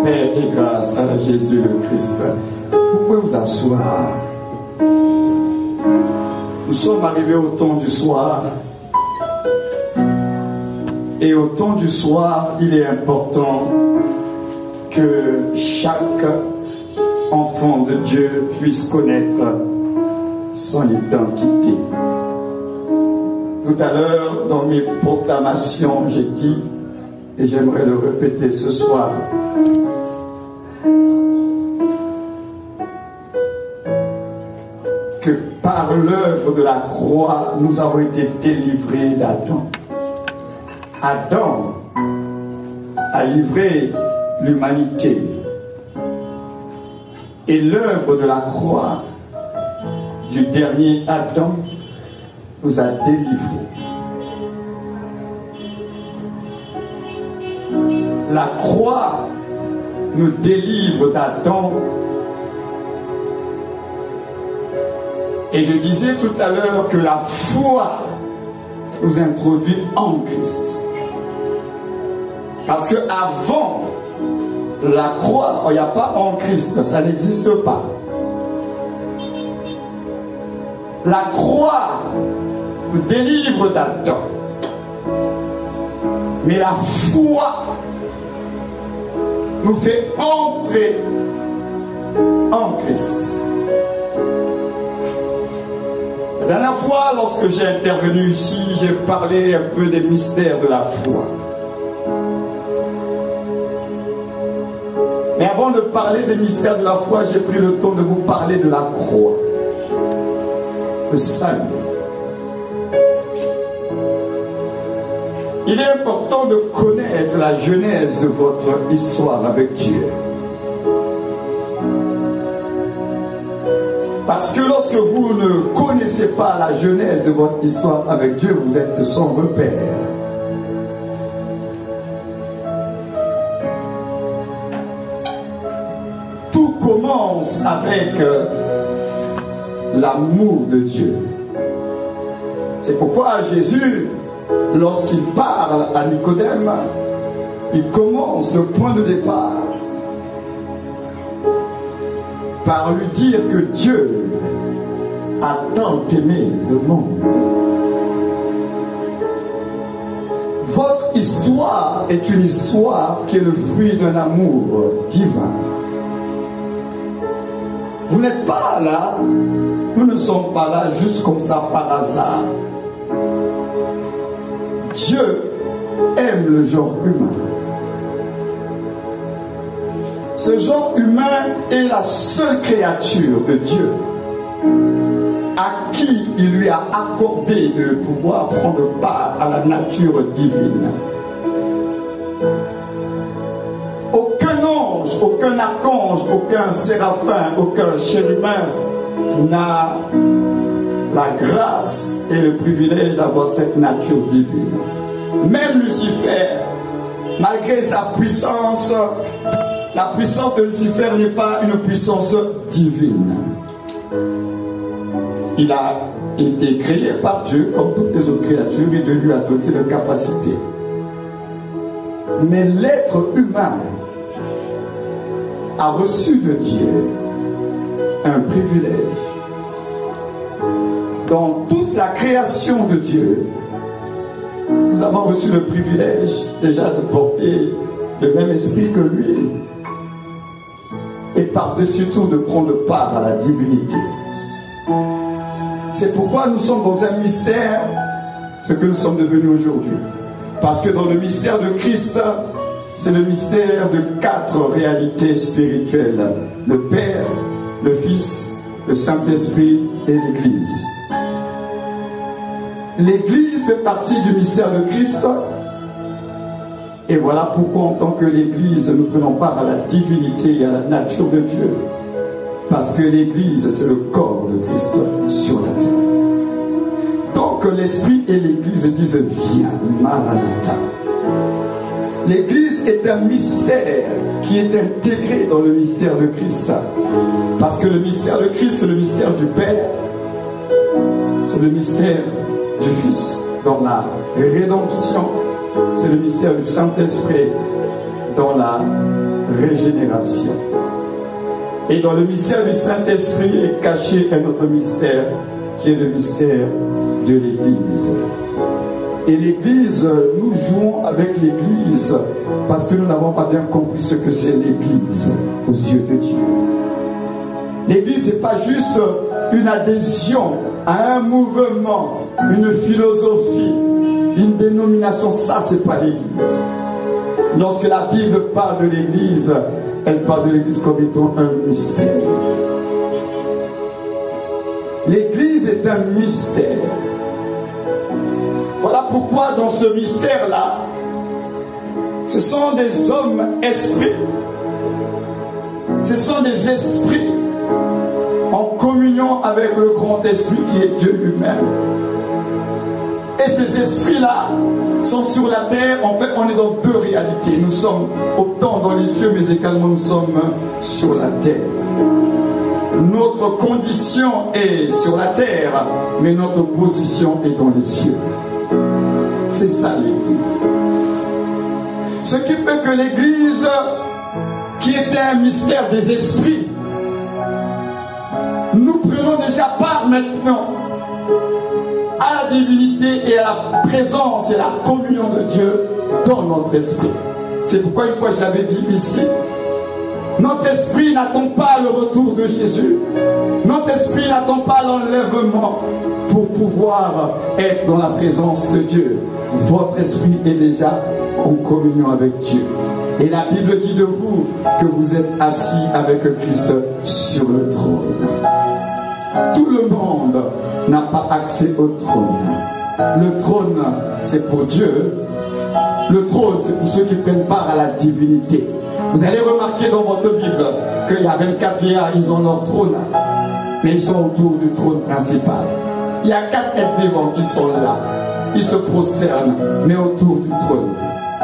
Paix et grâce à Jésus le Christ. Vous pouvez vous asseoir. Nous sommes arrivés au temps du soir. Et au temps du soir, il est important que chaque enfant de Dieu puisse connaître son identité. Tout à l'heure, dans mes proclamations, j'ai dit, et j'aimerais le répéter ce soir, que par l'œuvre de la croix, nous avons été délivrés d'Adam. Adam a livré l'humanité. Et l'œuvre de la croix du dernier Adam nous a délivrés. La croix nous délivre d'Adam. Et je disais tout à l'heure que la foi nous introduit en Christ. Parce qu'avant la croix, il n'y a pas en Christ, ça n'existe pas. La croix nous délivre d'Adam. Mais la foi nous fait entrer en Christ. La dernière fois, lorsque j'ai intervenu ici, j'ai parlé un peu des mystères de la foi. Mais avant de parler des mystères de la foi, j'ai pris le temps de vous parler de la croix. Le salut. Il est important de connaître la genèse de votre histoire avec Dieu. Parce que lorsque vous ne connaissez pas la genèse de votre histoire avec Dieu, vous êtes sans repère. Tout commence avec l'amour de Dieu. C'est pourquoi Jésus, lorsqu'il parle à Nicodème, il commence le point de départ par lui dire que Dieu a tant aimé le monde. Votre histoire est une histoire qui est le fruit d'un amour divin. Vous n'êtes pas là, nous ne sommes pas là juste comme ça par hasard. Dieu aime le genre humain. Ce genre humain est la seule créature de Dieu à qui il lui a accordé de pouvoir prendre part à la nature divine. Aucun ange, aucun archange, aucun séraphin, aucun chérubin n'a la grâce et le privilège d'avoir cette nature divine. Même Lucifer, malgré sa puissance, la puissance de Lucifer n'est pas une puissance divine. Il a été créé par Dieu comme toutes les autres créatures et Dieu lui a doté de capacités. Mais l'être humain a reçu de Dieu un privilège. Dans toute la création de Dieu, nous avons reçu le privilège déjà de porter le même esprit que lui et par-dessus tout de prendre part à la divinité. C'est pourquoi nous sommes dans un mystère, ce que nous sommes devenus aujourd'hui. Parce que dans le mystère de Christ, c'est le mystère de 4 réalités spirituelles. Le Père, le Fils, le Saint-Esprit et l'Église. L'Église fait partie du mystère de Christ. Et voilà pourquoi en tant que l'Église, nous prenons part à la divinité et à la nature de Dieu. Parce que l'Église, c'est le corps de Christ sur la terre. Donc l'Esprit et l'Église disent « Viens, Maranatha ». L'Église est un mystère qui est intégré dans le mystère de Christ. Parce que le mystère de Christ, c'est le mystère du Père. C'est le mystère du Fils dans la rédemption. C'est le mystère du Saint-Esprit dans la régénération. Et dans le mystère du Saint-Esprit est caché un autre mystère, qui est le mystère de l'Église. Et l'Église, nous jouons avec l'Église parce que nous n'avons pas bien compris ce que c'est l'Église aux yeux de Dieu. L'Église, ce n'est pas juste une adhésion à un mouvement, une philosophie, une dénomination. Ça, ce n'est pas l'Église. Lorsque la Bible parle de l'Église, elle parle de l'Église comme étant un mystère. L'Église est un mystère. Voilà pourquoi dans ce mystère-là, ce sont des hommes esprits. Ce sont des esprits en communion avec le grand esprit qui est Dieu lui-même. Et ces esprits-là sont sur la terre. En fait, on est dans deux réalités. Nous sommes autant dans les cieux, mais également nous sommes sur la terre. Notre condition est sur la terre, mais notre position est dans les cieux. C'est ça l'Église. Ce qui fait que l'Église, qui était un mystère des esprits, nous prenons déjà part maintenant à la divinité et à la présence et à la communion de Dieu dans notre esprit. C'est pourquoi une fois je l'avais dit ici, notre esprit n'attend pas le retour de Jésus. Notre esprit n'attend pas l'enlèvement pour pouvoir être dans la présence de Dieu. Votre esprit est déjà en communion avec Dieu. Et la Bible dit de vous que vous êtes assis avec Christ sur le trône. Tout le monde n'a pas accès au trône. Le trône, c'est pour Dieu. Le trône, c'est pour ceux qui prennent part à la divinité. Vous allez remarquer dans votre Bible qu'il y a 24 vieillards, ils ont leur trône, mais ils sont autour du trône principal. Il y a 4 êtres vivants qui sont là. Ils se prosternent, mais autour du trône.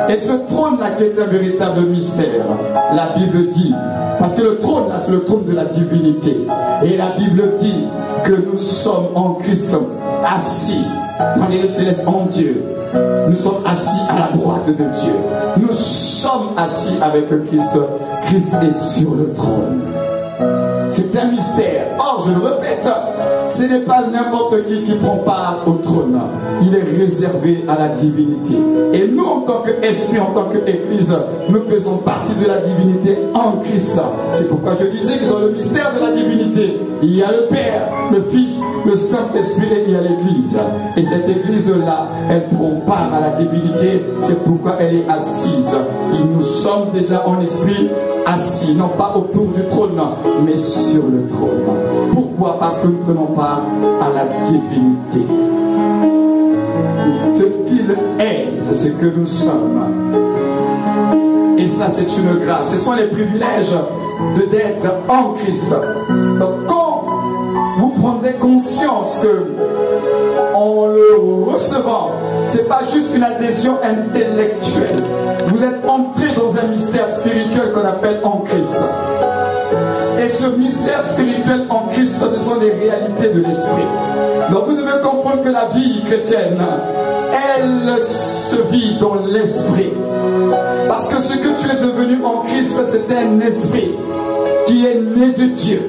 Et ce trône-là qui est un véritable mystère, la Bible dit, parce que le trône là, c'est le trône de la divinité. Et la Bible dit que nous sommes en Christ assis dans les lieux célestes en Dieu. Nous sommes assis à la droite de Dieu. Nous sommes assis avec Christ. Christ est sur le trône. C'est un mystère. Or, je le répète, ce n'est pas n'importe qui prend part au trône. Il est réservé à la divinité. Et nous, en tant qu'esprit, en tant qu'Église, nous faisons partie de la divinité en Christ. C'est pourquoi je disais que dans le mystère de la divinité, il y a le Père, le Fils, le Saint-Esprit et il y a l'Église. Et cette Église-là, elle prend part à la divinité. C'est pourquoi elle est assise. Et nous sommes déjà en esprit assis, non pas autour du trône, mais sur le trône. Pourquoi? Parce que nous prenons part à la divinité. Ce qu'il est, c'est ce que nous sommes. Et ça, c'est une grâce. Ce sont les privilèges d'être en Christ. Donc, quand vous prendrez conscience que, en le recevant, ce n'est pas juste une adhésion intellectuelle. Vous êtes entré dans un mystère spirituel qu'on appelle en Christ. Et ce mystère spirituel en Christ, ce sont les réalités de l'esprit. Donc vous devez comprendre que la vie chrétienne, elle se vit dans l'esprit. Parce que ce que tu es devenu en Christ, c'est un esprit qui est né de Dieu,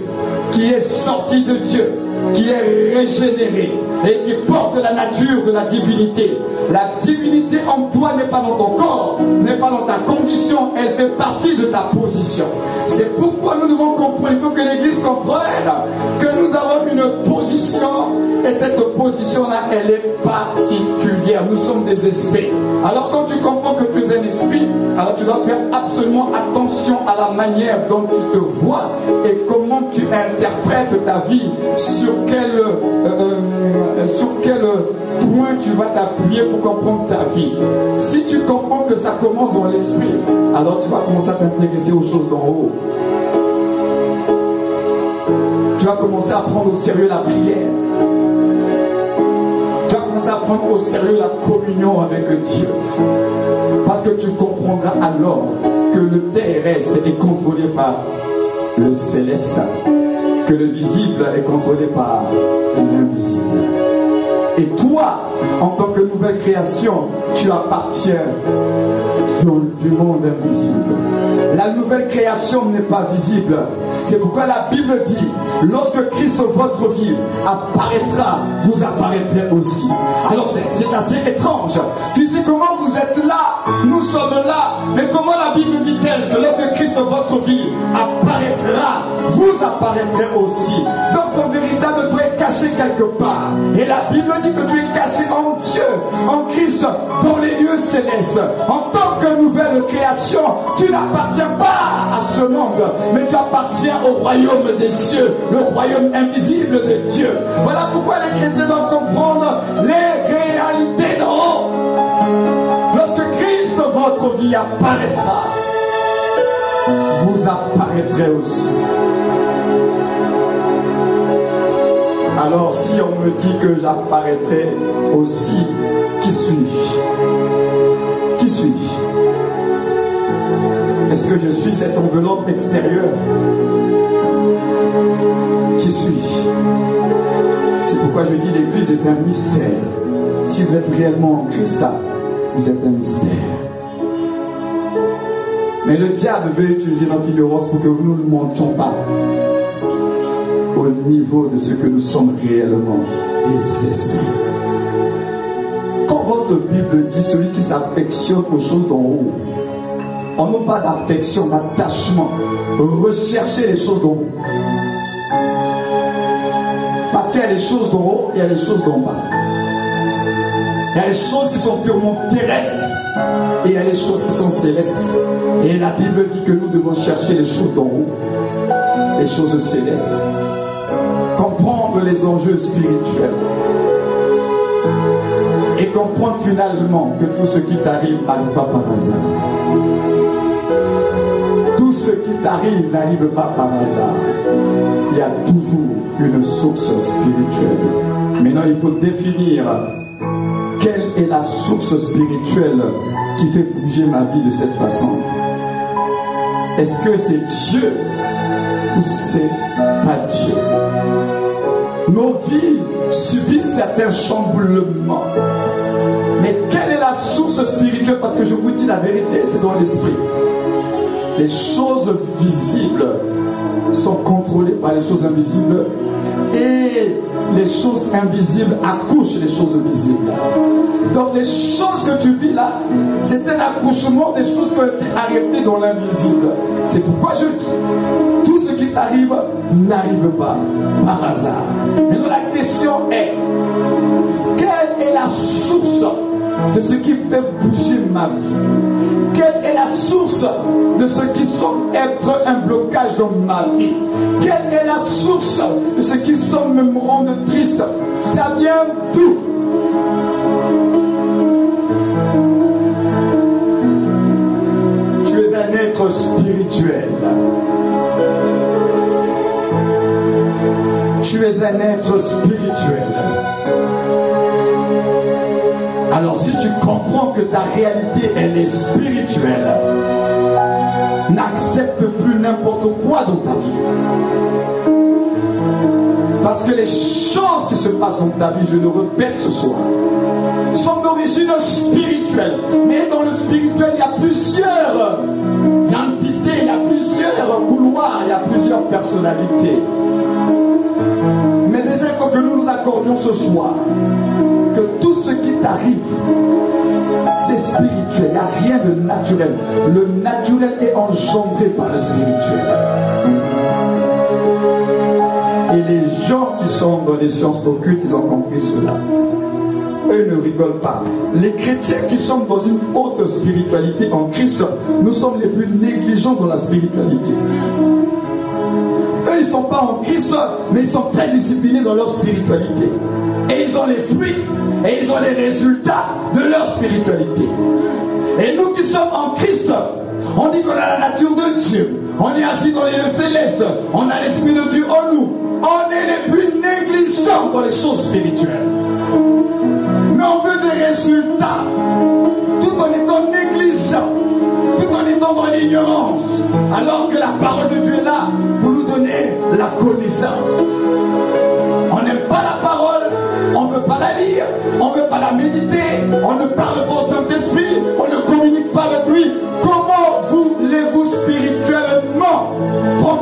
qui est sorti de Dieu, qui est régénéré et qui porte la nature de la divinité. La divinité en toi n'est pas dans ton corps, n'est pas dans ta condition, elle fait partie de ta position. C'est pourquoi nous devons comprendre, il faut que l'Église comprenne que nous avons une position et cette position-là, elle est particulière. Nous sommes des esprits. Alors quand tu comprends que tu es un esprit, alors tu dois faire absolument attention à la manière dont tu te vois et comment tu interprètes ta vie, sur quel point tu vas t'appuyer pour comprendre ta vie. Si tu comprends que ça commence dans l'esprit, alors tu vas commencer à t'intéresser aux choses d'en haut. Tu vas commencer à prendre au sérieux la prière. Tu vas commencer à prendre au sérieux la communion avec Dieu. Parce que tu comprendras alors que le terrestre est contrôlé par le céleste, que le visible est contrôlé par l'invisible. Et toi, en tant que nouvelle création, tu appartiens du monde invisible. La nouvelle création n'est pas visible. C'est pourquoi la Bible dit, lorsque Christ votre vie apparaîtra, vous apparaîtrez aussi. Alors c'est assez étrange. Physiquement vous êtes là, nous sommes là. Mais comment la Bible dit-elle que lorsque Christ votre vie apparaîtra, vous apparaîtrez aussi. Donc ton véritable toi est caché quelque part. Et la Bible dit que tu es caché en Dieu, en Christ, dans les lieux célestes. En tant que nouvelle création, tu n'appartiens pas à ce monde, mais tu appartiens au royaume des cieux, le royaume invisible de Dieu. Voilà pourquoi les chrétiens doivent comprendre les réalités d'en haut. Lorsque Christ, votre vie apparaîtra, vous apparaîtrez aussi. Alors si on me dit que j'apparaîtrai aussi, qui suis-je? Qui suis-je? Est-ce que je suis cette enveloppe extérieure? Qui suis-je? C'est pourquoi je dis l'Église est un mystère. Si vous êtes réellement en Christ, vous êtes un mystère. Mais le diable veut utiliser l'antignorance pour que nous ne montions pas au niveau de ce que nous sommes réellement, des esprits. Quand votre Bible dit celui qui s'affectionne aux choses d'en haut, on n'a pas d'affection, d'attachement. Recherchez les choses d'en haut. Parce qu'il y a les choses d'en haut et il y a les choses d'en bas. Il y a les choses qui sont purement terrestres et il y a les choses qui sont célestes. Et la Bible dit que nous devons chercher les choses d'en haut, les choses célestes. Comprendre les enjeux spirituels. Et comprendre finalement que tout ce qui t'arrive n'arrive pas par hasard. Tout ce qui t'arrive n'arrive pas par hasard. Il y a toujours une source spirituelle. Maintenant, il faut définir quelle est la source spirituelle qui fait bouger ma vie de cette façon. Est-ce que c'est Dieu ou c'est pas Dieu? Nos vies subissent certains chamboulements. Mais quelle est la source spirituelle? Parce que je vous dis la vérité, c'est dans l'esprit. Les choses visibles sont contrôlées par les choses invisibles. Et les choses invisibles accouchent les choses visibles. Donc les choses que tu vis là, c'est un accouchement des choses qui ont été arrêtées dans l'invisible. C'est pourquoi je dis, tout ce qui t'arrive n'arrive pas par hasard. Mais la question est, quelle est la source de ce qui fait bouger ma vie? Quelle est la source de ce qui semble être un blocage dans ma vie? Quelle est la source de ce qui semble me rendre triste? Ça vient d'où? Tu es un être spirituel. Tu es un être spirituel. Alors si tu comprends que ta réalité elle est spirituelle, n'accepte plus n'importe quoi dans ta vie. Parce que les choses qui se passent dans ta vie, je le répète ce soir, sont d'origine spirituelle. Mais dans le spirituel, il y a plusieurs entités, il y a plusieurs couloirs, il y a plusieurs personnalités. Mais déjà, il faut que nous nous accordions ce soir que tout ce qui t'arrive, c'est spirituel. Il n'y a rien de naturel. Le naturel est engendré par le spirituel. Et les gens qui sont dans les sciences occultes, ils ont compris cela. Eux ne rigolent pas. Les chrétiens qui sont dans une haute spiritualité en Christ, nous sommes les plus négligents dans la spiritualité. Eux, ils ne sont pas en Christ, mais ils sont très disciplinés dans leur spiritualité. Et ils ont les fruits, et ils ont les résultats de leur spiritualité. Et nous qui sommes en Christ, on dit qu'on a la nature de Dieu. On est assis dans les lieux célestes. On a l'Esprit de Dieu en nous. On est les plus négligents dans les choses spirituelles. Mais on veut des résultats, tout en étant négligent, tout en étant dans l'ignorance, alors que la parole de Dieu est là pour nous donner la connaissance. On n'aime pas la parole, on ne veut pas la lire, on ne veut pas la méditer, on ne parle pas au Saint-Esprit, on ne communique pas avec lui. Comment voulez-vous spirituellement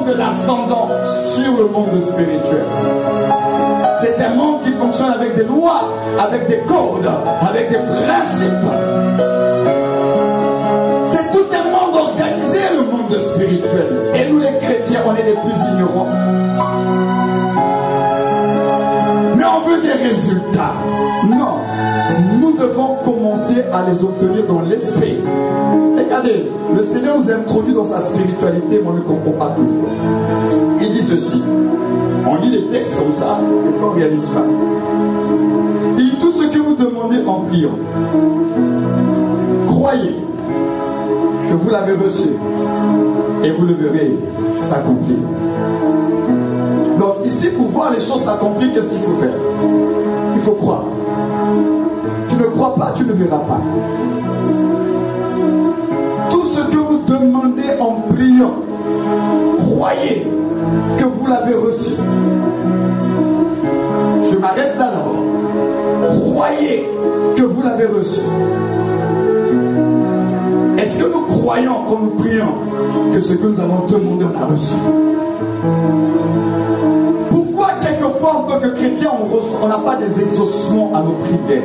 de l'ascendant sur le monde spirituel. C'est un monde qui fonctionne avec des lois, avec des codes, avec des principes. C'est tout un monde organisé, le monde spirituel. Et nous les chrétiens, on est les plus ignorants. Mais on veut des résultats. Non. Nous devons commencer à les obtenir dans l'esprit. Regardez, le Seigneur nous a introduit dans sa spiritualité, mais on ne comprend pas toujours. Il dit ceci. On lit les textes comme ça, et on réalise ça. Il dit tout ce que vous demandez en priant. Croyez que vous l'avez reçu et vous le verrez s'accomplir. Donc ici, pour voir les choses s'accomplir, qu'est-ce qu'il faut faire? Il faut croire. Tu ne crois pas, tu ne verras pas. Tout ce que vous demandez en priant, croyez que vous l'avez reçu. Je m'arrête là d'abord. Croyez que vous l'avez reçu. Est-ce que nous croyons quand nous prions que ce que nous avons demandé, on a reçu? Pourquoi quelquefois en tant que chrétien on n'a pas des exaucements à nos prières?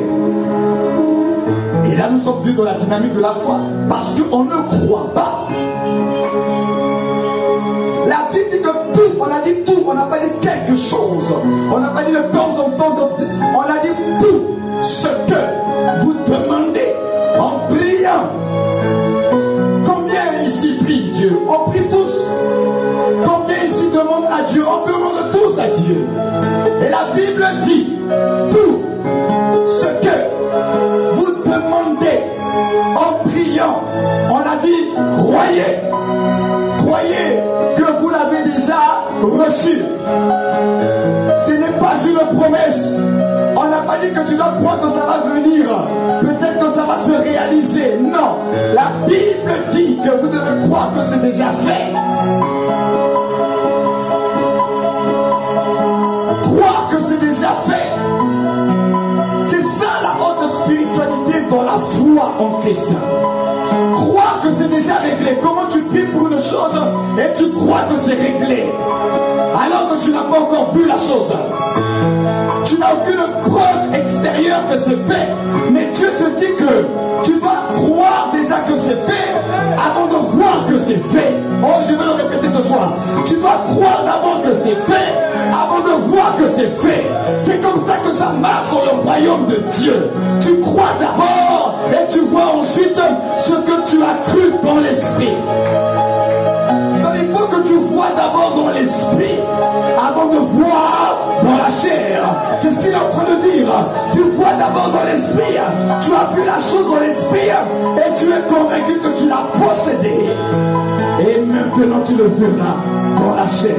Et là nous sommes dus dans la dynamique de la foi parce qu'on ne croit pas. La Bible dit que tout, on a dit tout, on n'a pas dit quelque chose. On n'a pas dit de temps en temps, on a dit tout ce que vous demandez en priant. Combien ici prient Dieu? On prie tous. Combien ici demandent à Dieu? On demande tous à Dieu. Et la Bible dit tout ce que vous demandez en priant. On a dit croyez. Croyez que vous l'avez déjà reçu. Ce n'est pas une promesse. On n'a pas dit que tu dois croire que ça va venir. Peut-être que ça va se réaliser. Non. La Bible dit que vous devez croire que c'est déjà fait. Croire que c'est déjà fait. C'est ça la haute spiritualité dans la foi en Christ. Croire que c'est déjà réglé. Comment tu pries pour une chose et tu crois que c'est réglé alors que tu n'as pas encore vu la chose. Tu n'as aucune preuve extérieure que c'est fait. Mais Dieu te dit que tu dois croire déjà que c'est fait avant de voir que c'est fait. Oh, je vais le répéter ce soir. Tu dois croire d'abord que c'est fait avant de voir que c'est fait. C'est comme ça que ça marche dans le royaume de Dieu. Tu crois d'abord et tu vois ensuite ce que tu as cru dans l'esprit. Donc il faut que tu vois d'abord dans l'esprit avant de voir dans la chair. C'est ce qu'il est en train de dire. Tu vois d'abord dans l'esprit. Tu as vu la chose dans l'esprit et tu es convaincu que tu l'as possédé. Et maintenant tu le verras dans la chair.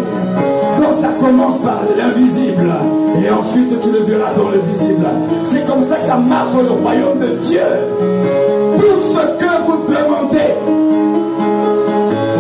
Donc ça commence par l'invisible et ensuite tu le verras dans le visible. C'est comme ça que ça marche dans le royaume de Dieu. Tout ce que vous demandez,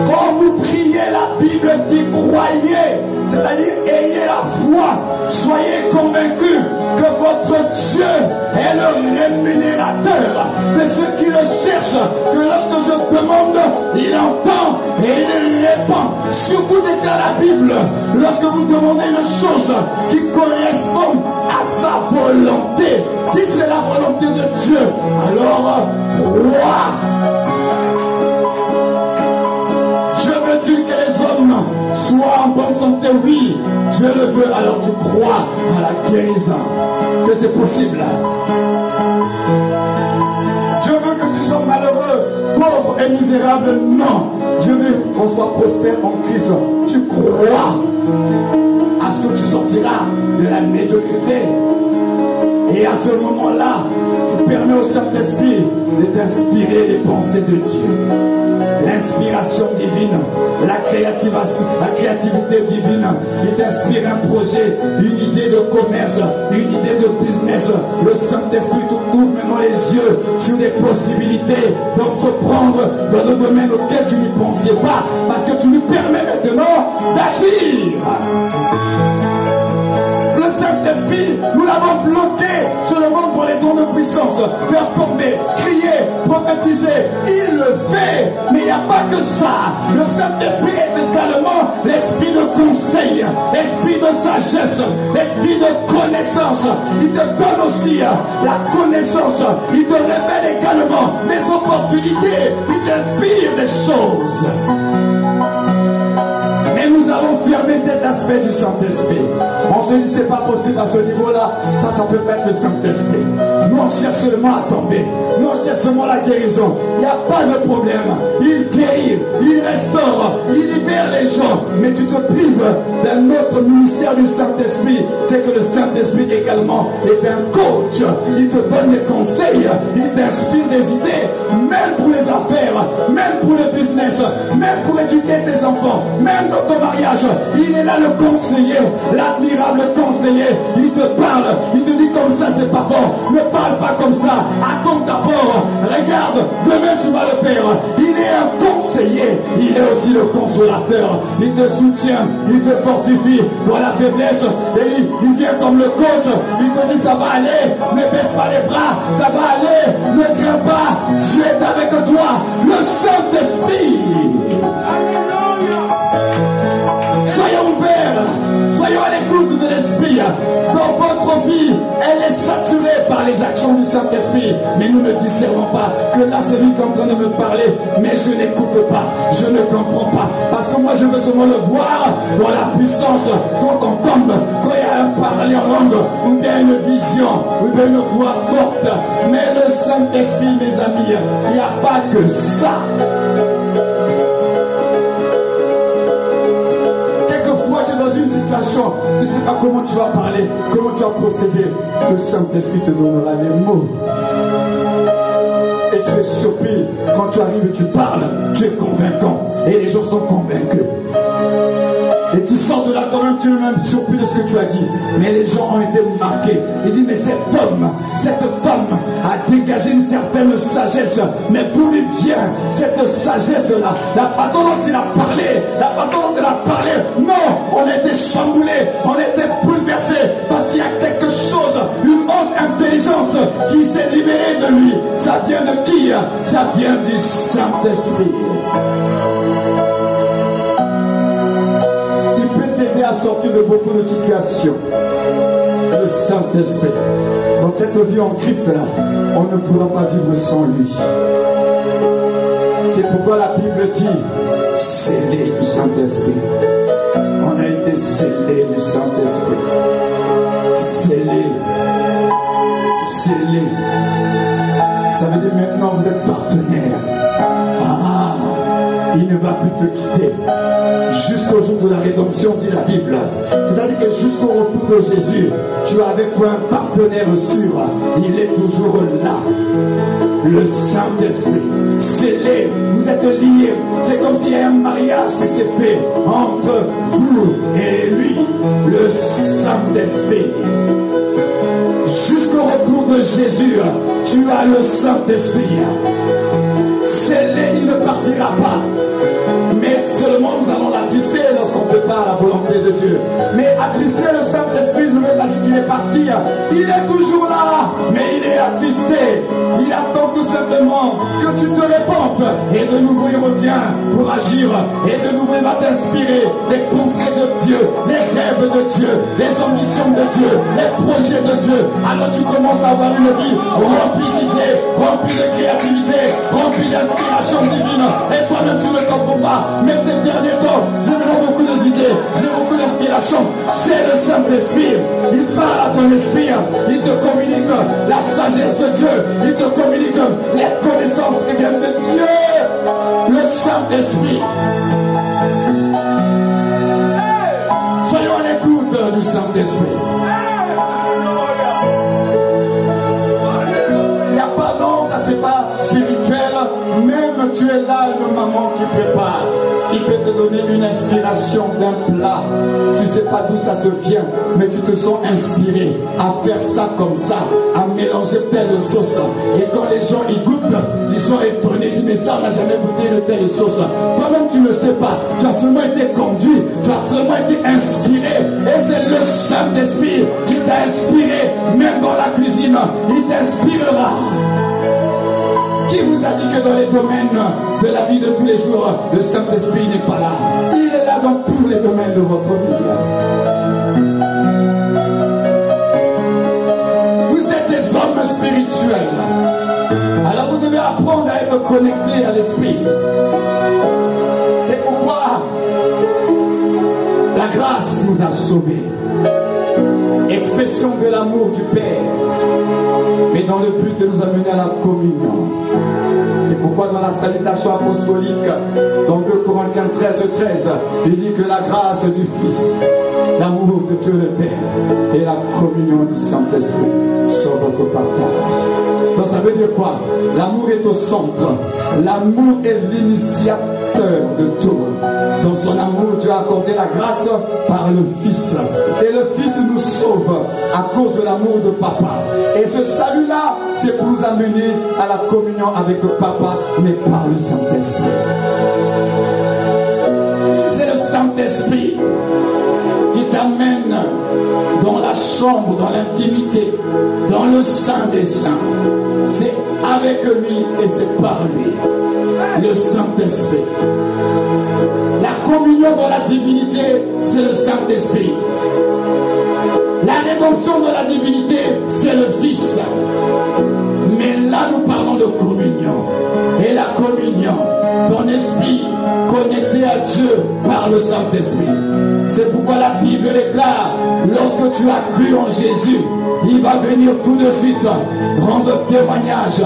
quand vous priez, la Bible dit croyez, c'est-à-dire ayez la foi, soyez convaincus que votre Dieu est le rémunérateur de ceux qui le cherchent, que lorsque je demande, il entend et il répond. Surtout déclare la Bible, lorsque vous demandez une chose qui correspond à sa volonté, si c'est la volonté de Dieu, alors crois. Je veux dire que les hommes soient en bonne santé, oui, Dieu le veut, alors tu crois à la guérison, que c'est possible. Dieu veut que tu sois malheureux, pauvre et misérable, non. Dieu veut qu'on soit prospère en Christ. Tu crois à ce que tu sortiras de la médiocrité. Et à ce moment-là, tu permets au Saint-Esprit de t'inspirer les pensées de Dieu. L'inspiration divine, la créativité divine, il t'inspire un projet, une idée de commerce, une idée de business. Le Saint-Esprit t'ouvre maintenant les yeux sur des possibilités d'entreprendre dans des domaines auxquels tu n'y pensais pas, parce que tu lui permets maintenant d'agir. Le Saint-Esprit, nous l'avons bloqué seulement pour les dons de puissance, faire tomber, crier, prophétiser. Il le fait, mais il n'y a pas que ça. Le Saint-Esprit est également l'Esprit te donne aussi la connaissance. Il te révèle également les opportunités. Il t'inspire des choses. Mais nous avons fermé cet aspect du Saint-Esprit. On se dit c'est pas possible à ce niveau-là. Ça peut pas être le Saint-Esprit. Nous on cherche seulement à tomber. Nous on cherche seulement la guérison. Il n'y a pas de problème. Il guérit, il restaure, il libère les gens. Mais tu te prives d'un autre ministère du Saint-Esprit. C'est que le Saint-Esprit également est un coach. Il te donne des conseils. Il t'inspire des idées. Même pour les affaires, même pour le business, même pour éduquer tes enfants, même dans ton mariage. Il est là le conseiller, l'admirable conseiller. Il te parle, il te dit comme ça c'est pas bon. Ne parle pas comme ça. Attends d'abord. Regarde, demain tu vas le faire. Il est un conseiller. Il est aussi le consolateur. Il te soutient, il te fortifie dans la faiblesse. Et il vient comme le coach. Il te dit ça va aller. Ne baisse pas les bras. Ça va aller. Ne crains pas. Dieu est avec toi. Le Saint-Esprit. Soyons ouverts, soyons à l'écoute de l'Esprit. Dans votre vie, elle est saturée par les actions du Saint-Esprit. Mais nous ne discernons pas que là c'est lui qui est en train de me parler. Mais je n'écoute pas, je ne comprends pas. Parce que moi je veux seulement le voir dans la puissance. Quand on tombe, quand il y a un parler en langue, ou bien une vision, ou bien une voix forte. Mais le Saint-Esprit, mes amis, il n'y a pas que ça. Tu ne sais pas comment tu vas parler, comment tu vas procéder. Le Saint-Esprit te donnera les mots. Et tu es surpris. Quand tu arrives et tu parles, tu es convaincant. Et les gens sont convaincus. Et tu sors de là quand même, tu es même surpris de ce que tu as dit. Mais les gens ont été marqués. Ils disent, mais cet homme, cette femme a dégagé une certaine sagesse. Mais d'où lui vient cette sagesse-là? La façon dont il a parlé, la façon dont il a parlé. Non, on a été chamboulé, on a été bouleversé. Parce qu'il y a quelque chose, une haute intelligence qui s'est libérée de lui. Ça vient de qui? Ça vient du Saint-Esprit. À sortir de beaucoup de situations. Le Saint-Esprit. Dans cette vie en Christ là, on ne pourra pas vivre sans lui. C'est pourquoi la Bible dit scellé du Saint-Esprit. On a été scellé du Saint-Esprit. Scellé. Scellé. Ça veut dire maintenant vous êtes partenaire. Ah, il ne va plus te quitter. Jusqu'au jour de la rédemption, dit la Bible. C'est-à-dire que jusqu'au retour de Jésus, tu as avec toi un partenaire sûr. Il est toujours là. Le Saint-Esprit. Scellé, vous êtes liés. C'est comme s'il y a un mariage qui s'est fait entre vous et lui. Le Saint-Esprit. Jusqu'au retour de Jésus, tu as le Saint-Esprit. Scellé, il ne partira pas. Mais seulement nous allons l'attrister lorsqu'on ne fait pas la volonté de Dieu. Mais attrister le Saint-Esprit ne veut pas dire qu'il est parti. Il est toujours là, mais il est attristé. Il attend tout simplement que tu te répandes. Et de nouveau il revient pour agir. Et de nouveau il va t'inspirer les pensées de Dieu, les rêves de Dieu, les ambitions de Dieu, les projets de Dieu. Alors tu commences à avoir une vie remplie d'idées, remplie de créativité, remplie d'inspiration divine. Et toi-même tu ne comprends pas. Mais ces derniers temps, j'ai vraiment beaucoup d'idées, j'ai beaucoup d'inspiration. C'est le Saint-Esprit. Il parle à ton esprit, il te communique la sagesse de Dieu, il te communique les connaissances qui viennent de Dieu. Le Saint-Esprit. Soyons à l'écoute du Saint-Esprit. Il n'y a pas, non, ça c'est pas spirituel. Même tu es là, une maman qui prépare. Il peut te donner une inspiration d'un plat. Tu ne sais pas d'où ça te vient, mais tu te sens inspiré à faire ça comme ça, à mélanger telle sauce. Et quand les gens y goûtent, ils sont étonnés. Ils disent, mais ça, on n'a jamais goûté de telle sauce. Toi-même, tu ne sais pas. Tu as seulement été conduit. Tu as seulement été inspiré. Et c'est le Saint-Esprit qui t'a inspiré. Même dans la cuisine, il t'inspirera. Qui vous a dit que dans les domaines de la vie de tous les jours, le Saint-Esprit n'est pas là? Il est là dans tous les domaines de votre vie. grâce nous a sauvés. Expression de l'amour du Père, mais dans le but de nous amener à la communion. C'est pourquoi dans la salutation apostolique, dans 2 Corinthiens 13, il dit que la grâce du Fils, l'amour de Dieu le Père et la communion du Saint-Esprit sont votre partage. Donc ça veut dire quoi? L'amour est au centre. L'amour est l'initiateur de tout. Dans son amour, Dieu a accordé la grâce par le Fils. Et le Fils nous sauve à cause de l'amour de Papa. Et ce salut-là, c'est pour nous amener à la communion avec le Papa, mais par le Saint-Esprit. C'est le Saint-Esprit qui t'amène dans la chambre, dans l'intimité, dans le Saint des Saints. C'est avec lui et c'est par lui. Le Saint-Esprit. La communion dans la divinité, c'est le Saint-Esprit. La rédemption de la divinité, c'est le Fils. Mais là, nous parlons de communion. Et la communion, ton esprit connecté à Dieu par le Saint-Esprit. C'est pourquoi la Bible déclare, lorsque tu as cru en Jésus, il va venir tout de suite rendre témoignage.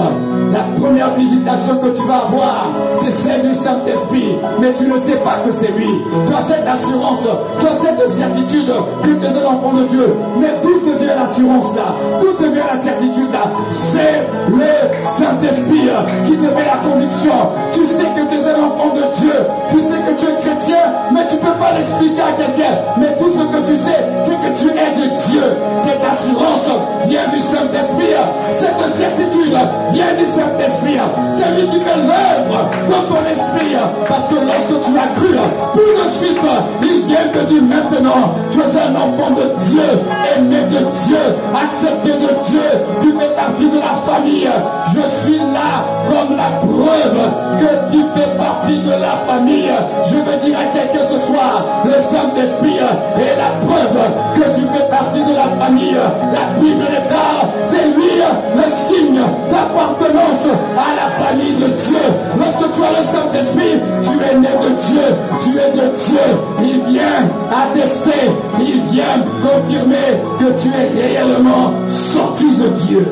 La première visitation que tu vas avoir, c'est celle du Saint-Esprit. Mais tu ne sais pas que c'est lui. Tu as cette assurance, tu as cette certitude que tu es un enfant de Dieu. Mais d'où te vient l'assurance là? D'où te vient la certitude là? C'est le Saint-Esprit qui te met la conviction. Tu sais que tu es un enfant de Dieu. Tu sais que tu es chrétien, mais tu ne peux pas l'expliquer à quelqu'un. Mais tout ce que tu sais, c'est que tu es de Dieu. Cette assurance vient du Saint-Esprit. Cette certitude vient du Saint-Esprit. C'est lui qui fait l'œuvre dans ton esprit. Parce que lorsque tu as cru, tout de suite, il vient te dire maintenant, tu es un enfant de Dieu, aimé de Dieu, accepté de Dieu. Tu fais partie de la famille. Je suis là comme la preuve que tu fais partie de la famille. Je veux dire à quelqu'un ce soir, le Saint-Esprit est la preuve que tu fais partie de la famille. La Bible déclare, c'est lui le signe d'appartenance à la famille de Dieu. Lorsque tu as le Saint-Esprit, tu es né de Dieu, tu es de Dieu. Il vient attester, il vient confirmer que tu es réellement sorti de Dieu.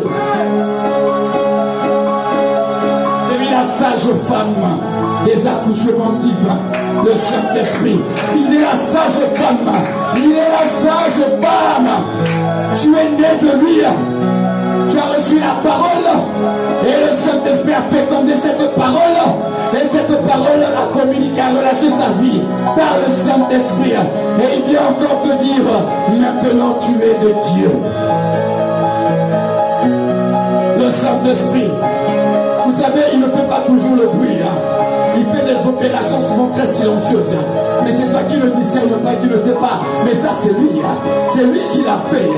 C'est lui la sage femme des accouchements divins, le Saint-Esprit. Il est la sage femme, il est la sage femme. Tu es né de lui. Tu as reçu la parole et le Saint-Esprit a fécondé cette parole et cette parole a communiqué, a relâché sa vie par le Saint-Esprit et il vient encore te dire maintenant tu es de Dieu. Le Saint-Esprit, vous savez, il ne fait pas toujours le bruit, il fait des opérations souvent très silencieuses, mais c'est toi qui ne discerne pas, qui ne sais pas, mais ça c'est lui, c'est lui qui l'a fait.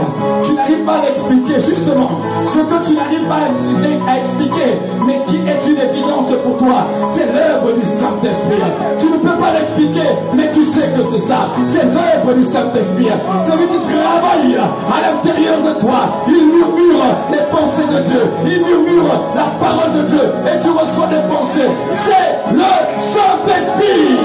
Tu n'arrives pas à l'expliquer, justement, ce que tu n'arrives pas à expliquer, mais qui est une évidence pour toi, c'est l'œuvre du Saint-Esprit. Tu ne peux pas l'expliquer, mais tu sais que c'est ça, c'est l'œuvre du Saint-Esprit. C'est lui qui travaille à l'intérieur de toi, il murmure les pensées de Dieu, il murmure la parole de Dieu, et tu reçois des pensées. C'est le Saint-Esprit.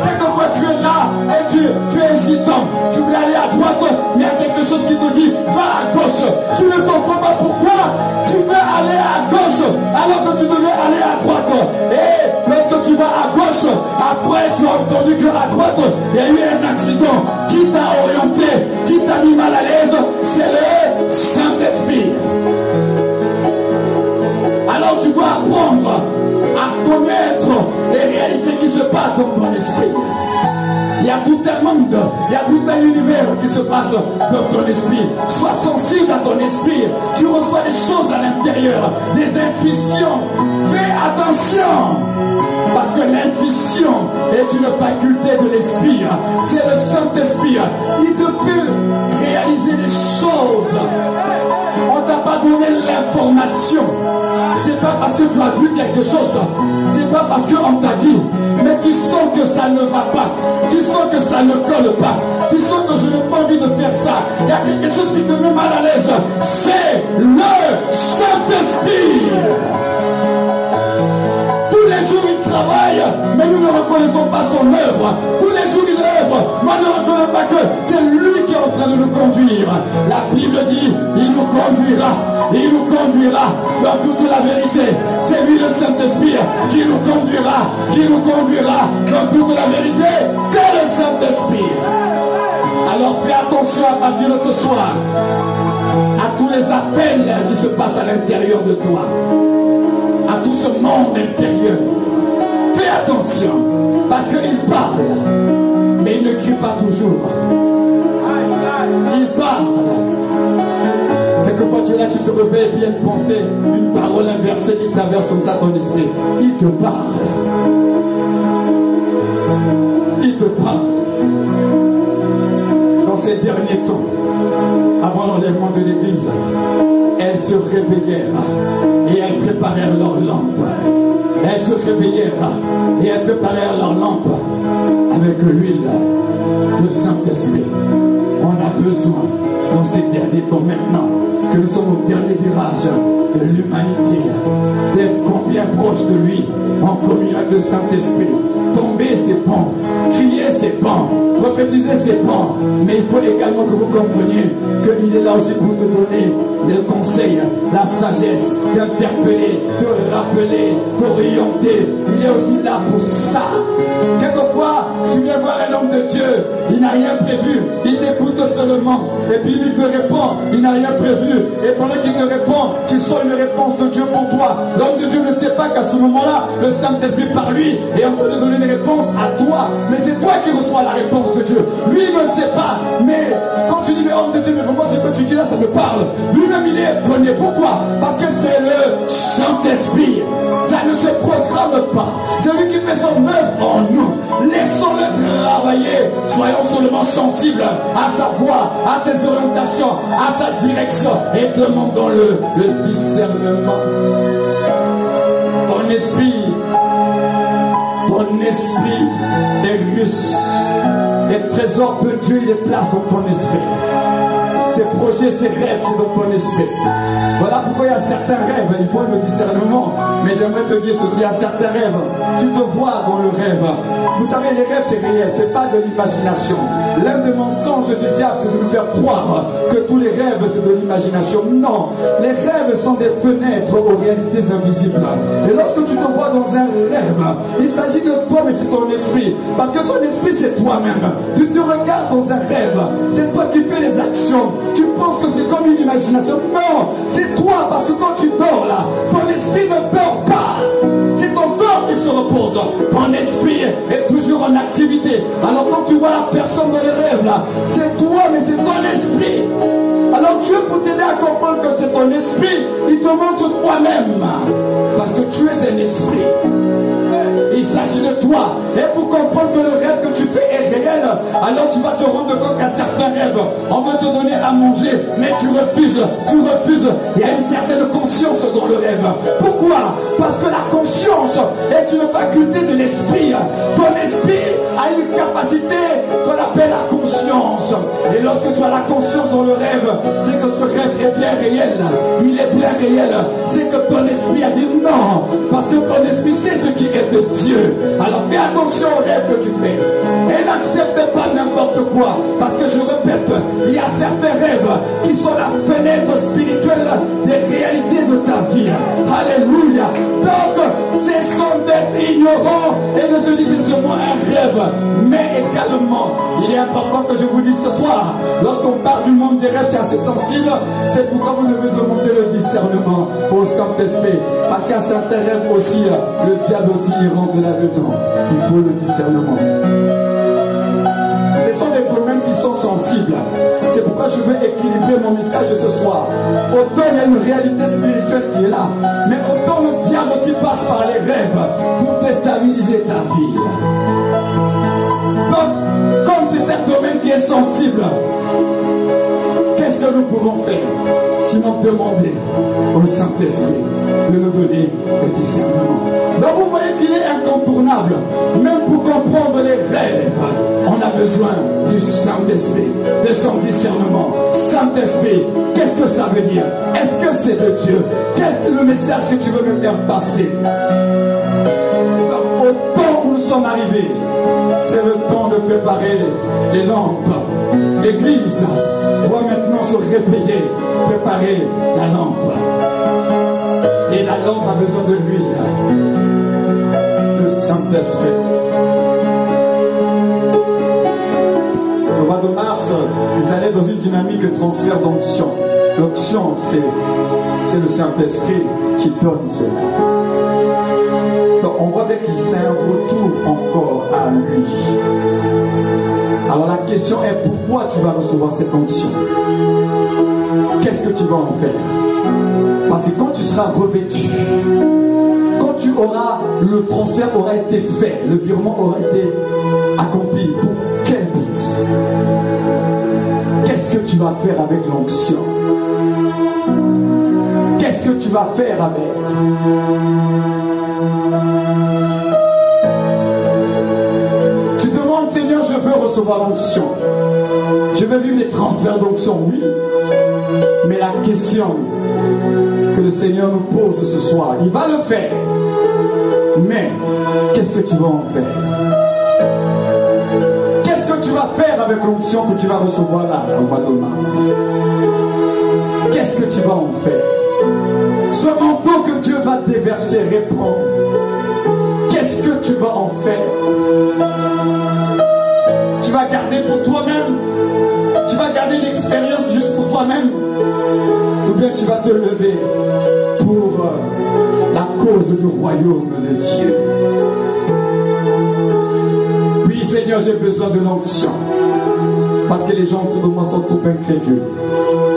Quelquefois tu es là et tu es hésitant, tu voulais aller à droite, mais il y a quelque chose qui te dit va à gauche. Tu ne comprends pas pourquoi tu veux aller à gauche alors que tu devais aller à droite. Et lorsque tu vas à gauche, après tu as entendu qu'à droite il y a eu un accident qui t'a orienté, qui t'a mis mal à l'aise. C'est le Saint-Esprit. Alors tu dois apprendre à connaître les réalités qui se passent dans ton esprit. Il y a tout un monde, il y a tout un univers qui se passe dans ton esprit. Sois sensible à ton esprit. Tu reçois des choses à l'intérieur, des intuitions. Fais attention. Parce que l'intuition est une faculté de l'esprit. C'est le Saint-Esprit. Il te fait réaliser des choses. On ne t'a pas donné l'information. C'est pas parce que tu as vu quelque chose. C'est pas parce qu'on t'a dit. Mais tu sens que ça ne va pas. Tu sens que ça ne colle pas. Tu sens que je n'ai pas envie de faire ça. Il y a quelque chose qui te met mal à l'aise. C'est le Saint-Esprit. Tous les jours il travaille travaille, mais nous ne reconnaissons pas son œuvre. Tous les jours il œuvre, mais ne reconnaissons pas que c'est lui qui est en train de nous conduire. La Bible dit, il nous conduira dans toute la vérité. C'est lui le Saint-Esprit qui nous conduira dans toute la vérité. C'est le Saint-Esprit. Alors fais attention à partir de ce soir à tous les appels qui se passent à l'intérieur de toi, à tout ce monde intérieur. Fais attention, parce qu'il parle, mais il ne crie pas toujours. Il parle. Quelquefois tu es là, tu te réveilles et puis une pensée, une parole inversée qui traverse comme ça ton esprit. Il te parle. Il te parle. Dans ces derniers temps, avant l'enlèvement de l'église, elles se réveillèrent et elles préparèrent leurs lampes. Elles se réveillèrent et elles préparèrent leurs lampes avec l'huile, le Saint-Esprit. On a besoin dans ces derniers temps maintenant que nous sommes au dernier virage de l'humanité, d'être combien proche de lui, en communion avec le Saint-Esprit. Tomber c'est bon, crier c'est bon, prophétiser c'est bon, mais il faut également que vous compreniez qu'il est là aussi pour te donner des conseils, la sagesse, t'interpeller, te rappeler, t'orienter. Il est aussi là pour ça. Quelquefois, tu viens voir un homme de Dieu, il n'a rien prévu, il t'écoute seulement, et puis il te répond, il n'a rien prévu, et pendant qu'il te répond, tu sens une réponse de Dieu pour toi. L'homme de Dieu ne sait pas qu'à ce moment-là, le Saint-Esprit par lui est en train de donner une réponse à toi, mais c'est toi qui reçois la réponse de Dieu. Lui ne sait pas, mais quand tu dis mais homme de Dieu, mais vraiment ce que tu dis là, ça me parle. Lui-même il est étonné. Pourquoi? Parce que c'est le Saint-Esprit. Ça ne se programme pas. C'est lui qui fait son œuvre en nous. Laissons-le travailler. Soyons seulement sensibles à sa voix, à ses orientations, à sa direction, et demandons-le le discernement. Ton esprit est riche. Les trésors de Dieu, il les place dans ton esprit. Ses projets, ses rêves, c'est dans ton esprit. Voilà pourquoi il y a certains rêves, il faut le discernement. Mais j'aimerais te dire ceci, il y a certains rêves, tu te vois dans le rêve. Vous savez, les rêves, c'est réel, c'est pas de l'imagination. L'un des mensonges du diable, c'est de nous faire croire que tous les rêves, c'est de l'imagination. Non, les rêves sont des fenêtres aux réalités invisibles. Et lorsque tu te vois dans un rêve, il s'agit de toi, mais c'est ton esprit. Parce que ton esprit, c'est toi-même. Tu te regardes dans un rêve, c'est toi qui fais les actions. Tu penses que c'est comme une imagination. Non, c'est toi, parce que quand tu dors là, ton esprit ne dort pas. C'est ton corps qui se repose. Ton esprit est toujours en activité. Alors quand tu vois la personne dans les rêves là, c'est toi, mais c'est ton esprit. Alors Dieu, pour t'aider à comprendre que c'est ton esprit, il te montre toi-même. Parce que tu es un esprit. Il s'agit de toi. Et pour comprendre que le rêve que tu fais est réel, alors tu vas te rendre compte qu'à certains rêves, on veut te donner à manger, mais tu refuses. Il y a une certaine conscience dans le rêve. Pourquoi? Parce que la conscience est une faculté de l'esprit. Ton esprit a une capacité qu'on appelle la conscience. Et lorsque tu as la conscience dans le rêve, c'est que ce rêve est bien réel. Il est bien réel. C'est que ton esprit a dit non. Parce que ton esprit sait ce qui est de Dieu. Alors fais attention aux rêves que tu fais. Et n'accepte pas n'importe quoi. Parce que je répète, il y a certains rêves qui sont la fenêtre spirituelle des réalités de ta vie. Alléluia. Donc, cessons d'être ignorants et de se dire c'est seulement un rêve. Mais également, il est important que je vous dise ce soir, lorsqu'on parle du monde des rêves, c'est assez sensible. C'est pourquoi vous devez demander le discernement au Saint-Esprit. Parce qu'à certains rêves aussi, le diable aussi y rentre là-dedans. Il faut le discernement. Ce sont des domaines qui sont sensibles. C'est pourquoi je veux équilibrer mon message ce soir. Autant il y a une réalité spirituelle qui est là, mais autant le diable aussi passe par les rêves pour déstabiliser ta vie. Donc, comme c'est un domaine qui est sensible, qu'est-ce que nous pouvons faire? Sinon demander au Saint-Esprit de nous donner le discernement. Donc vous voyez qu'il est incontournable. Même pour comprendre les rêves, on a besoin du Saint-Esprit, de son discernement. Saint-Esprit, qu'est-ce que ça veut dire? Est-ce que c'est de Dieu? Qu'est-ce que le message que tu veux me faire passer? Donc, autant arrivé. C'est le temps de préparer les lampes. L'Église doit maintenant se réveiller, préparer la lampe. Et la lampe a besoin de l'huile. Le Saint-Esprit. Au mois de mars, vous allez dans une dynamique de transfert d'onction. L'onction, c'est le Saint-Esprit qui donne cela. Donc on voit bien qu'il c'est un retour encore à lui. Alors la question est pourquoi tu vas recevoir cette onction? Qu'est-ce que tu vas en faire? Parce que quand tu seras revêtu, quand tu auras, le transfert aura été fait, le virement aura été accompli, pour quel but? Qu'est-ce que tu vas faire avec l'onction? Qu'est-ce que tu vas faire avec? Tu demandes, Seigneur, je veux recevoir l'onction. Je veux vivre les transferts d'onction, oui. Mais la question que le Seigneur nous pose ce soir, il va le faire. Mais qu'est-ce que tu vas en faire? Qu'est-ce que tu vas faire avec l'onction que tu vas recevoir là, au mois de mars? Qu'est-ce que tu vas en faire? Ce manteau que Dieu va déverser, répand. Qu'est-ce que tu vas en faire? Tu vas garder pour toi-même? Tu vas garder l'expérience juste pour toi-même? Ou bien tu vas te lever pour la cause du royaume de Dieu? Oui, Seigneur, j'ai besoin de l'onction. Parce que les gens autour de moi sont trop incrédules.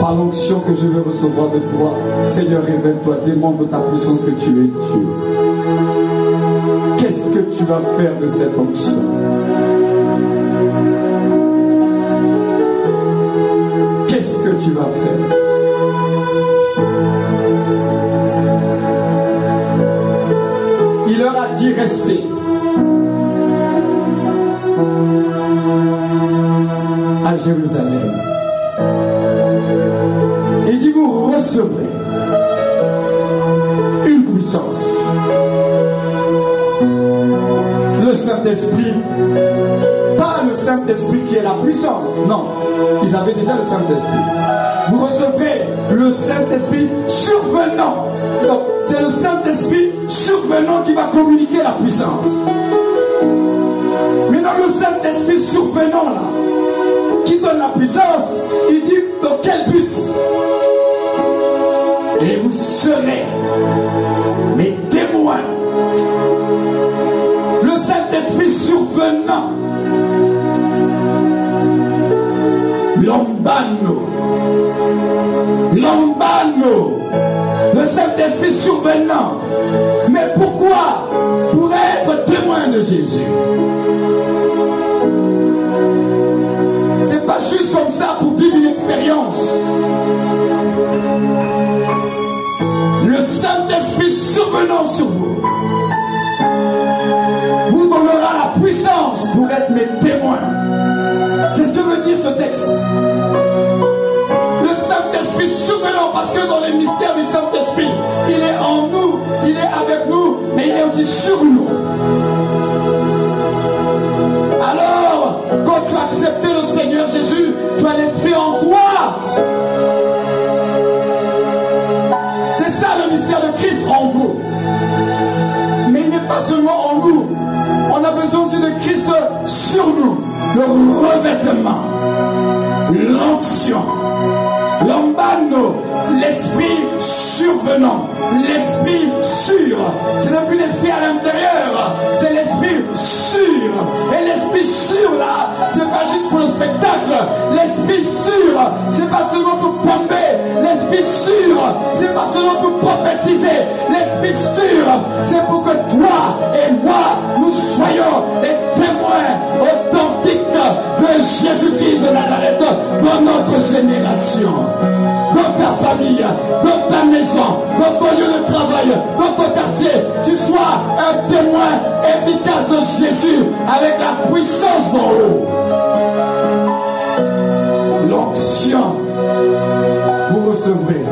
Par l'onction que je vais recevoir de toi, Seigneur, révèle-toi, démontre ta puissance que tu es Dieu. Qu'est-ce que tu vas faire de cette onction? Qu'est-ce que tu vas faire? Il leur a dit restez. À Jérusalem. Il dit vous recevrez une puissance. Le Saint-Esprit, pas le Saint-Esprit qui est la puissance, non, ils avaient déjà le Saint-Esprit. Vous recevrez le Saint-Esprit survenant. Donc c'est le Saint-Esprit survenant qui va communiquer la puissance. Mais dans le Saint-Esprit survenant là, qui donne la puissance, il dit dans quel but? Et vous serez mes témoins. Le Saint-Esprit survenant, Lambano, le Saint-Esprit survenant. Mais pourquoi? Pour être témoin de Jésus. C'est pas juste comme ça pour vivre une expérience. Le Saint-Esprit survenant sur vous vous donnera la puissance pour être mes témoins. C'est ce que veut dire ce texte. Le Saint-Esprit survenant, parce que dans les mystères du Saint-Esprit, il est en nous, il est avec nous, mais il est aussi sur nous. Alors, quand tu as accepté le Seigneur Jésus, tu as l'Esprit en toi. C'est ça le mystère de Christ en vous. Mais il n'est pas seulement en nous. On a besoin aussi de Christ sur nous. Le revêtement, l'onction, l'ambano, l'esprit survenant, l'esprit sûr. Ce n'est plus l'esprit à l'intérieur, c'est l'esprit sûr. Et l'esprit sûr là, c'est pas juste pour le spectacle. L'esprit sûr, c'est pas seulement pour pomper. L'esprit sûr, c'est pas seulement pour prophétiser. L'esprit sûr, c'est pour que toi et moi, nous soyons les témoins authentiques de Jésus-Christ de Nazareth dans notre génération, dans ta famille, dans ta maison, dans ton lieu de travail, dans ton quartier. Tu sois un témoin efficace de Jésus avec la puissance d'en haut. L'onction, vous recevrez.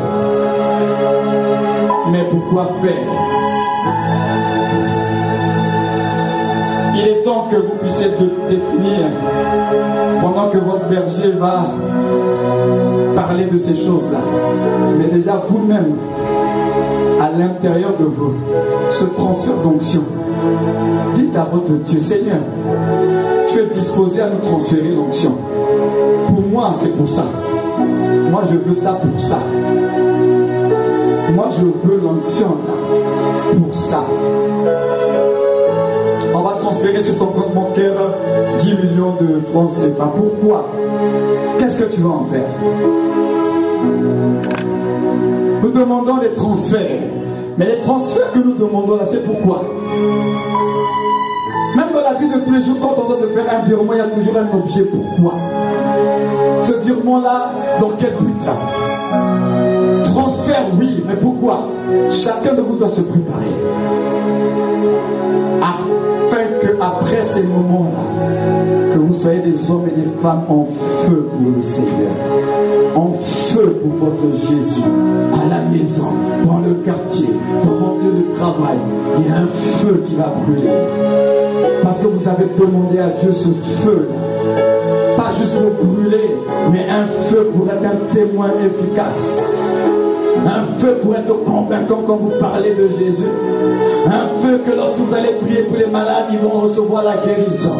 Mais pourquoi faire? Il est temps que vous puissiez définir, pendant que votre berger va parler de ces choses-là. Mais déjà vous-même, à l'intérieur de vous, ce transfert d'onction, dites à votre Dieu, Seigneur, tu es disposé à nous transférer l'onction. Pour moi, c'est pour ça. Moi, je veux ça pour ça. Moi, je veux l'onction pour ça. On va transférer sur ton compte bancaire 10 millions de francs CFA. Pourquoi? Qu'est-ce que tu vas en faire? Nous demandons des transferts. Mais les transferts que nous demandons là, c'est pourquoi? Même dans la vie de tous les jours, quand on doit te faire un virement, il y a toujours un objet. Pourquoi? Ce virement-là, dans quel but? Transfert, oui, mais pourquoi? Chacun de vous doit se préparer. Afin qu'après ces moments-là, que vous soyez des hommes et des femmes en feu pour le Seigneur. En feu pour votre Jésus. À la maison, dans le quartier, dans votre lieu de travail, il y a un feu qui va brûler. Parce que vous avez demandé à Dieu ce feu-là. Pas juste le brûler, mais un feu pour être un témoin efficace. Un feu pour être convaincant quand vous parlez de Jésus. Un feu que lorsque vous allez prier pour les malades, ils vont recevoir la guérison.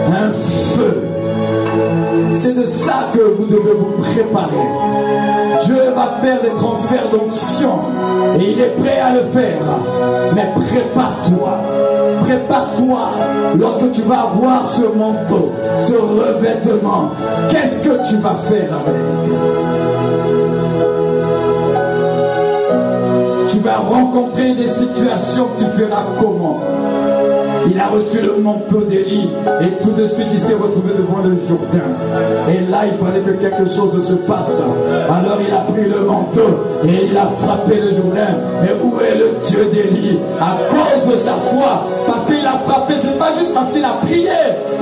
Un feu. C'est de ça que vous devez vous préparer. Dieu va faire des transferts d'onction et il est prêt à le faire. Mais prépare-toi. Prépare-toi lorsque tu vas avoir ce manteau, ce revêtement. Qu'est-ce que tu vas faire avec? Tu vas rencontrer des situations que tu feras comment? Il a reçu le manteau d'Élie et tout de suite il s'est retrouvé devant le Jourdain. Et là il fallait que quelque chose se passe. Alors il a pris le manteau et il a frappé le Jourdain. Mais où est le Dieu d'Élie? À cause de sa foi. Parce qu'il a frappé, c'est pas juste parce qu'il a prié.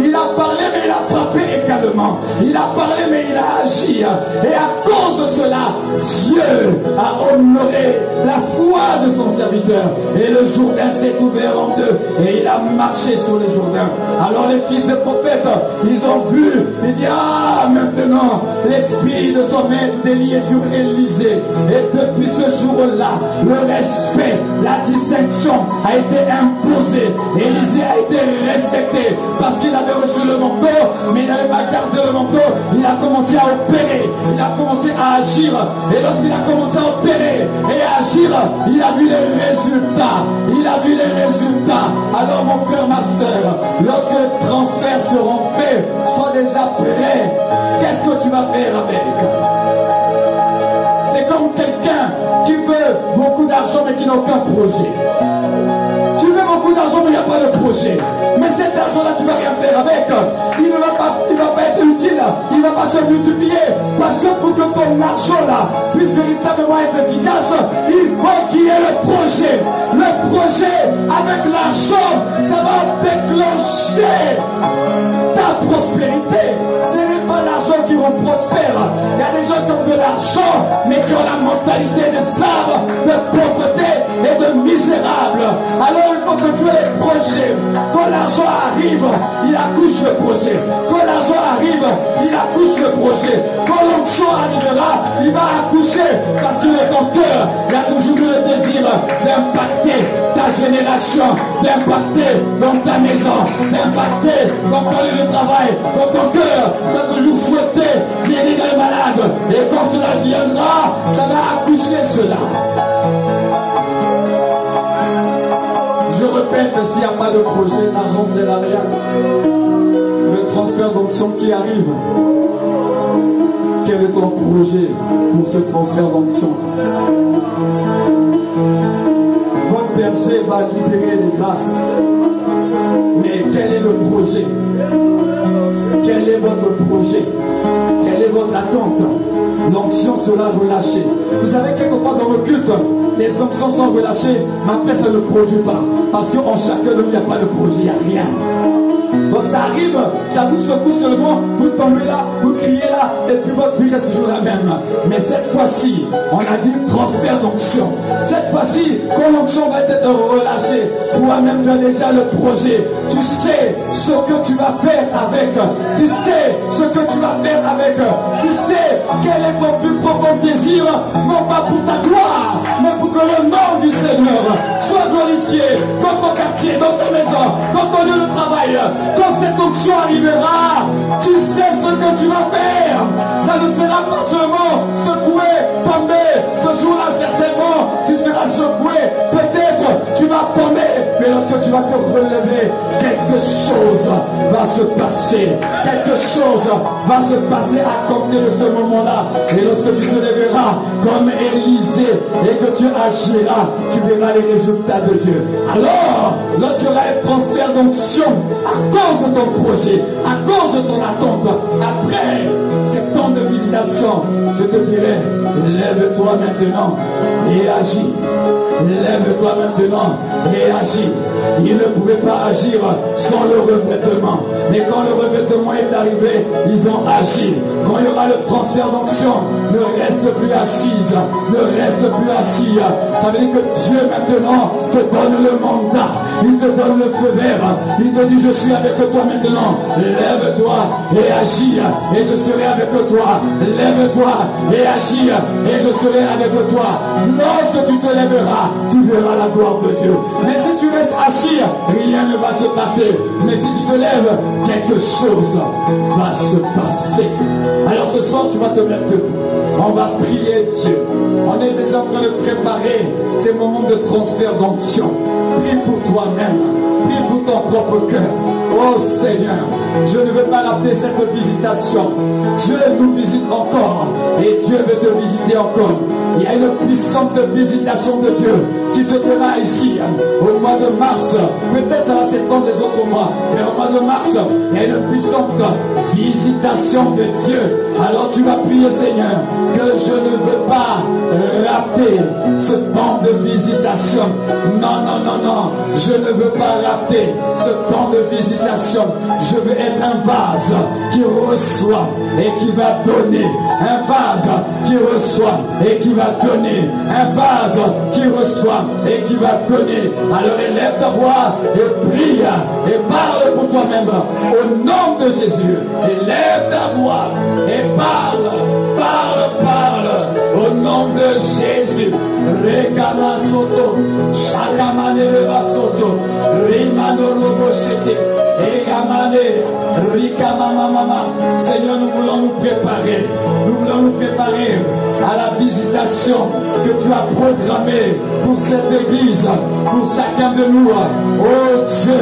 Il a parlé mais il a frappé également. Il a parlé mais il a agi. Et à cause de cela, Dieu a honoré la foi de son serviteur. Et le Jourdain s'est ouvert en deux. Et il a marché sur les Jourdains. Alors les fils des prophètes, ils ont vu, ils disent, ah, maintenant, l'esprit de son maître d'Élie est sur Élisée. Et depuis ce jour-là, le respect, la distinction a été imposée. Élisée a été respecté parce qu'il avait reçu le manteau, mais il n'avait pas gardé le manteau. Il a commencé à opérer, il a commencé à agir. Et lorsqu'il a commencé à opérer et à agir, il a vu les résultats. Il a vu les résultats. Alors mon frère, ma soeur, lorsque les transferts seront faits, sois déjà prêt. Qu'est-ce que tu vas faire avec? C'est comme quelqu'un qui veut beaucoup d'argent mais qui n'a aucun projet. Tu veux beaucoup d'argent mais il n'y a pas de projet. Mais cet argent-là, tu ne vas rien faire avec. Il ne va pas être utile. Il ne va pas se multiplier. Parce que pour que ton argent-là puisse véritablement être efficace, il faut qu'il y ait le projet. Le projet avec l'argent, ça va déclencher ta prospérité. Ce n'est pas l'argent qui rend prospère. Il y a des gens qui ont de l'argent, mais qui ont la mentalité d'esclave, de pauvreté et de misérable. Alors il faut que tu aies les projets. Quand l'argent arrive, il accouche le projet. Quand l'argent arrive, il accouche le projet. Quand l'onction arrivera, il va accoucher. Parce que dans ton cœur, il y a toujours eu le désir d'impacter ta génération, d'impacter dans ta maison, d'impacter dans ton lieu de travail, dans ton cœur. Tu as toujours souhaité guérir les malades. Et quand cela viendra, ça va accoucher cela. Je répète, s'il n'y a pas de projet, l'argent ne sert à rien. Le transfert d'onction qui arrive, quel est ton projet pour ce transfert d'onction? Votre berger va libérer les grâces. Mais quel est le projet? Quel est votre projet? Quelle est votre attente? L'onction sera relâchée. Vous savez, quelquefois dans le culte, les onctions sont relâchées, mais après ça ne produit pas. Parce qu'en chacun de nous, il n'y a pas de projet, il n'y a rien. Donc ça arrive, ça vous secoue seulement, vous tombez là, vous criez là, et puis votre vie reste toujours la même. Mais cette fois-ci, on a dit transfert d'onction. Cette fois-ci, quand l'onction va être relâchée, toi-même tu as déjà le projet. Tu sais ce avec. Tu sais ce que tu vas faire avec. Tu sais quel est ton plus profond désir, non pas pour ta gloire, mais pour que le nom du Seigneur soit glorifié dans ton quartier, dans ta maison, dans ton lieu de travail. Quand cette onction arrivera, tu sais ce que tu vas faire. Ça ne sera pas seulement secoué, tombé. Ce jour-là, certainement, tu seras secoué. Peut-être tu vas tomber, mais lorsque tu vas te relever, quelque chose va se passer. Quelque chose va se passer à compter de ce moment-là. Et lorsque tu te lèveras comme Élisée et que tu agiras, tu verras les résultats de Dieu. Alors, lorsqu'il y aura un transfert d'onction à cause de ton projet, à cause de ton attente, après ces temps de visitation, je te dirai, lève-toi maintenant et agis. Lève-toi maintenant et agis. Ils ne pouvaient pas agir sans le revêtement. Mais quand le revêtement est arrivé, ils ont agi. Quand il y aura le transfert d'onction, ne reste plus assise, ne reste plus assis. Ça veut dire que Dieu maintenant te donne le mandat. Il te donne le feu vert. Il te dit, je suis avec toi maintenant. Lève-toi et agis et je serai avec toi. Lève-toi et agis et je serai avec toi. Lorsque tu te lèveras, tu verras la gloire de Dieu. Mais si tu restes assis, rien ne va se passer. Mais si tu te lèves, quelque chose va se passer. Alors ce soir, tu vas te mettre debout. On va prier Dieu. On est déjà en train de préparer ces moments de transfert d'onction. Prie pour toi-même. Prie pour ton propre cœur. Oh Seigneur, je ne veux pas rater cette visitation. Dieu nous visite encore et Dieu veut te visiter encore. Il y a une puissante visitation de Dieu qui se fera ici au mois de mars. Peut-être ça va s'étendre les autres mois, mais au mois de mars, il y a une puissante visitation de Dieu. Alors tu vas prier, Seigneur, que je ne veux pas rater ce temps de visitation. Non, non, non, non, je ne veux pas rater ce temps de visitation. Je veux être un vase qui reçoit et qui va donner. Un vase qui reçoit et qui va donner. Un vase qui reçoit et qui va donner. Alors élève ta voix et prie et parle pour toi-même au nom de Jésus. Élève ta voix et parle, parle, parle au nom de Jésus. Rekama soto, shakamane reba soto, rimano robochete, egamane, rikama mama. Seigneur, nous voulons nous préparer. Nous voulons nous préparer à la visitation que tu as programmée pour cette église, pour chacun de nous. Oh Dieu,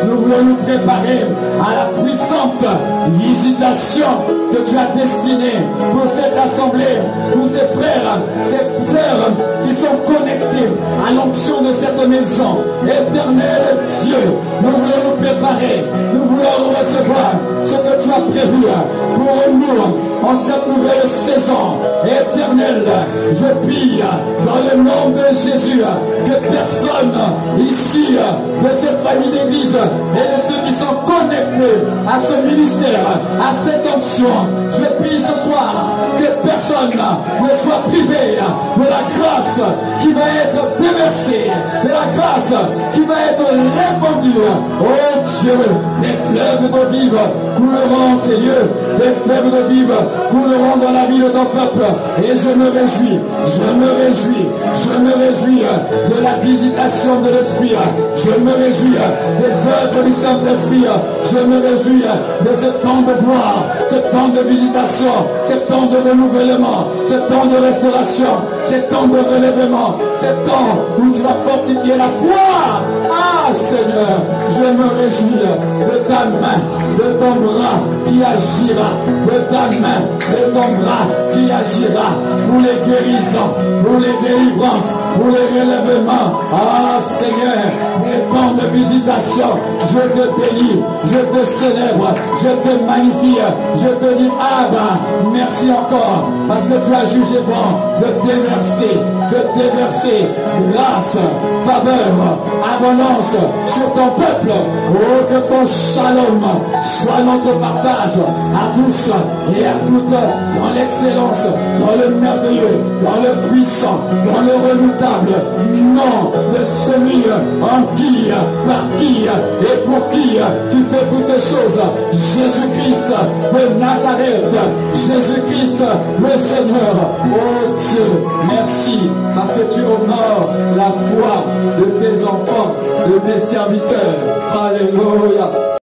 nous voulons nous préparer à la puissante visitation que tu as destinée pour cette assemblée, pour ces frères, ces sœurs qui sont connectés à l'onction de cette maison. Éternel Dieu, nous voulons nous préparer, nous voulons recevoir ce que tu as prévu pour nous en cette nouvelle saison. Éternel, je prie dans le nom de Jésus que personne ici de cette famille d'église et de ceux qui sont connectés à ce ministère, à cette onction, je prie ce soir que personne ne soit privé de la grâce qui va être déversée, de la grâce qui va être répandue. Oh Dieu, les fleuves d'eau vive couleront en ces lieux, les fleuves d'eau vive couleront dans la vie de ton peuple. Et je me réjouis, je me réjouis, je me réjouis de la visitation de l'Esprit. Je me réjouis des œuvres du Saint-Esprit. Je me réjouis de ce temps de gloire, ce temps de visitation, ce temps de renouvellement, ce temps de restauration, ce temps de relèvement, ce temps où tu vas fortifier la foi. Ah Seigneur, je me réjouis de ta main, de ton bras qui agira, de ta main, de ton bras qui agira pour les guérisons, pour les délivrances, pour les relèvements. Ah Seigneur, les temps de visitation, je te bénis, je te célèbre, je te magnifie, je te dis Abba, merci encore parce que tu as jugé bon de déverser grâce, faveur, abondance sur ton peuple. Oh, que ton shalom soit notre partage à tous et à toutes dans l'excellence, dans le merveilleux, dans le puissant, dans le redoutable nom de celui en qui, par qui et pour qui tu fais toutes choses. Jésus-Christ de Nazareth, Jésus-Christ le Seigneur. Oh Dieu, merci parce que tu honores la foi de tes enfants, de tes serviteurs. Alléluia.